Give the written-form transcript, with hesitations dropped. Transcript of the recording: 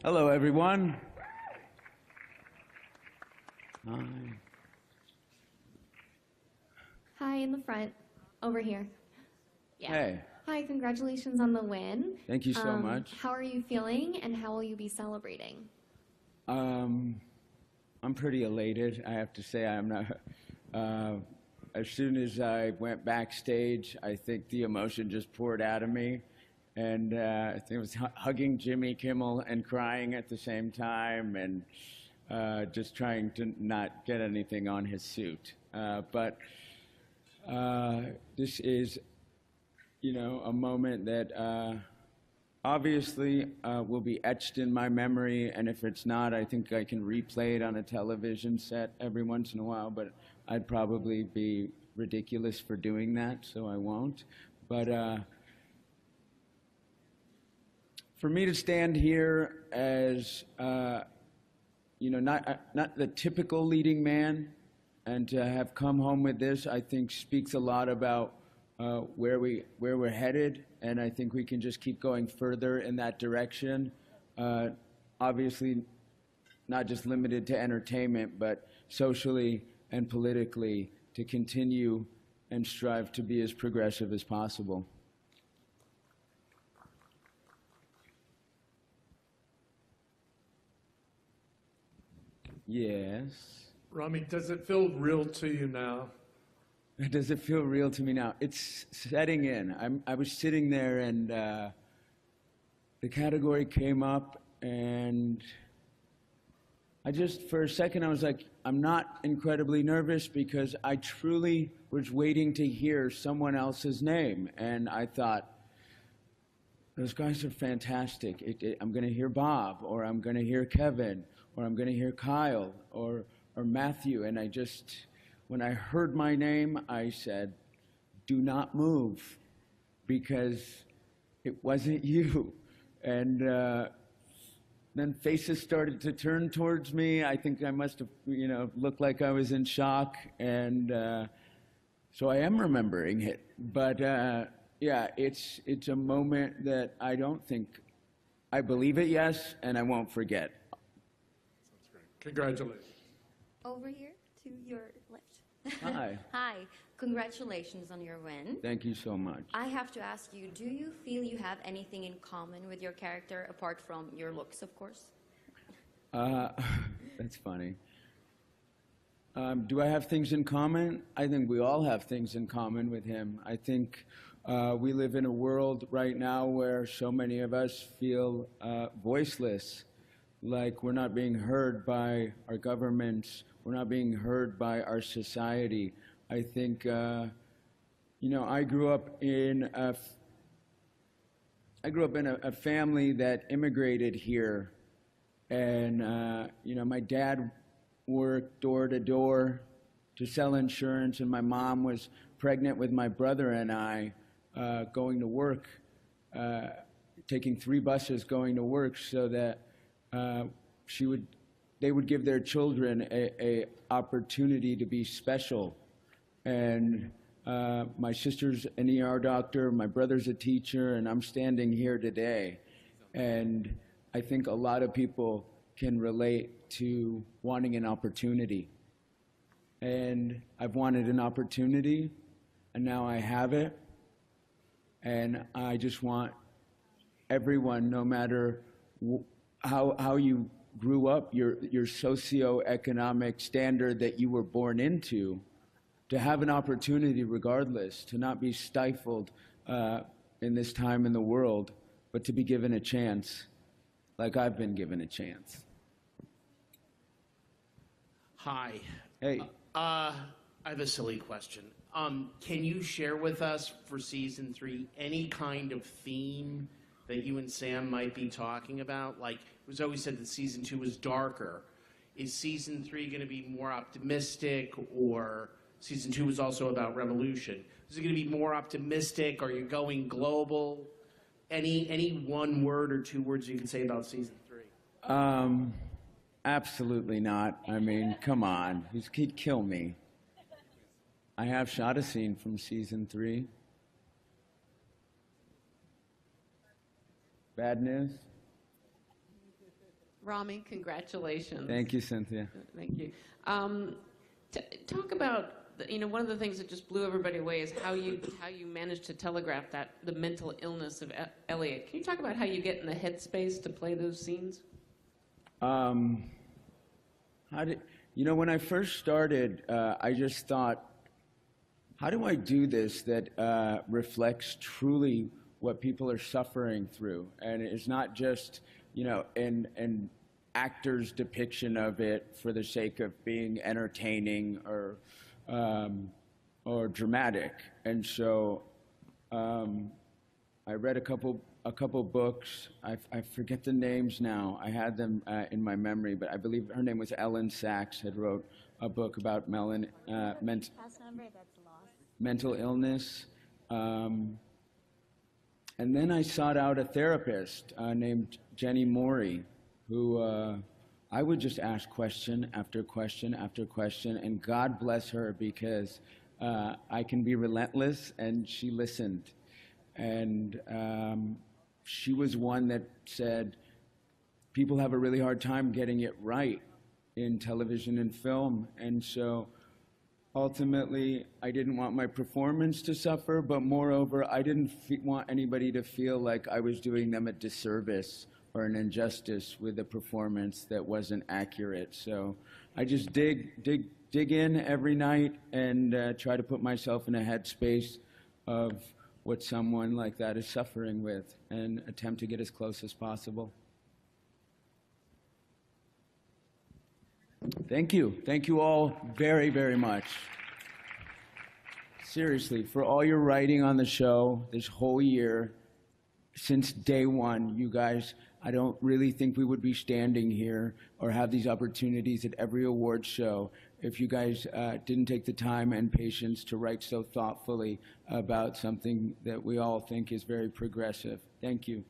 Hello, everyone. Hi. Hi, in the front, over here. Yeah. Hey. Hi, congratulations on the win. Thank you so much. How are you feeling, and how will you be celebrating? I'm pretty elated, I have to say. I'm not. As soon as I went backstage, I think the emotion just poured out of me. And I think it was hugging Jimmy Kimmel and crying at the same time, and just trying to not get anything on his suit. But this is, a moment that obviously will be etched in my memory, and if it's not, I think I can replay it on a television set every once in a while, but I'd probably be ridiculous for doing that, so I won't. But for me to stand here as, not the typical leading man, and to have come home with this, I think speaks a lot about where we're headed, and I think we can just keep going further in that direction. Obviously, not just limited to entertainment, but socially and politically, to continue and strive to be as progressive as possible. Yes. Rami, does it feel real to you now? Does it feel real to me now? It's setting in. I was sitting there, and the category came up, and I just, for a second, I was like, I'm not incredibly nervous, because I truly was waiting to hear someone else's name. And I thought, those guys are fantastic. I'm going to hear Bob, or I'm going to hear Kevin, or I'm going to hear Kyle, or Matthew. And I just, when I heard my name, I said, do not move, because it wasn't you. And then faces started to turn towards me. I think I must have, looked like I was in shock. And so I am remembering it. But yeah, it's a moment that I don't think, I believe it, yes, and I won't forget. That's great. Congratulations. Over here to your left. Hi. Hi. Congratulations on your win. Thank you so much. I have to ask you, do you feel you have anything in common with your character, apart from your looks, of course? That's funny. Do I have things in common? I think we all have things in common with him. I think we live in a world right now where so many of us feel voiceless, like we're not being heard by our governments, we're not being heard by our society. I think, I grew up in a family that immigrated here, and my dad worked door to door to sell insurance, and my mom was pregnant with my brother and I, going to work, taking 3 buses going to work, so that they would give their children a opportunity to be special. And my sister's an ER doctor, my brother's a teacher, and I'm standing here today. And I think a lot of people can relate to wanting an opportunity. And I've wanted an opportunity, and now I have it. And I just want everyone, no matter how you grew up, your socioeconomic standard that you were born into, to have an opportunity regardless, to not be stifled in this time in the world, but to be given a chance, like I've been given a chance. Hi. Hey. I have a silly question. Can you share with us for season 3 any kind of theme that you and Sam might be talking about? Like, it was always said that season 2 was darker. Is season 3 going to be more optimistic, or season 2 was also about revolution? Is it going to be more optimistic? Are you going global? Any one word or 2 words you can say about season 3? Absolutely not. I mean, come on. He'd kill me. I have shot a scene from season 3. Bad news? Rami, congratulations. Thank you, Cynthia. Thank you. Talk about, one of the things that just blew everybody away is how you managed to telegraph the mental illness of Elliot. Can you talk about how you get in the headspace to play those scenes? When I first started, I just thought, how do I do this that reflects truly what people are suffering through? And it's not just, an actor's depiction of it for the sake of being entertaining or dramatic. And so I read a couple books. I forget the names now. I had them in my memory, but I believe her name was Ellen Sachs, had wrote a book about mental illness. And then I sought out a therapist named Jenny Morey, who I would just ask question after question after question, and God bless her, because I can be relentless, and she listened. And she was one that said, people have a really hard time getting it right in television and film. And so ultimately, I didn't want my performance to suffer, but moreover, I didn't want anybody to feel like I was doing them a disservice or an injustice with a performance that wasn't accurate. So I just dig in every night and try to put myself in a headspace of what someone like that is suffering with and attempt to get as close as possible. Thank you. Thank you all very, very much. Seriously, for all your writing on the show this whole year, since day one, you guys, I don't really think we would be standing here or have these opportunities at every award show if you guys didn't take the time and patience to write so thoughtfully about something that we all think is very progressive. Thank you.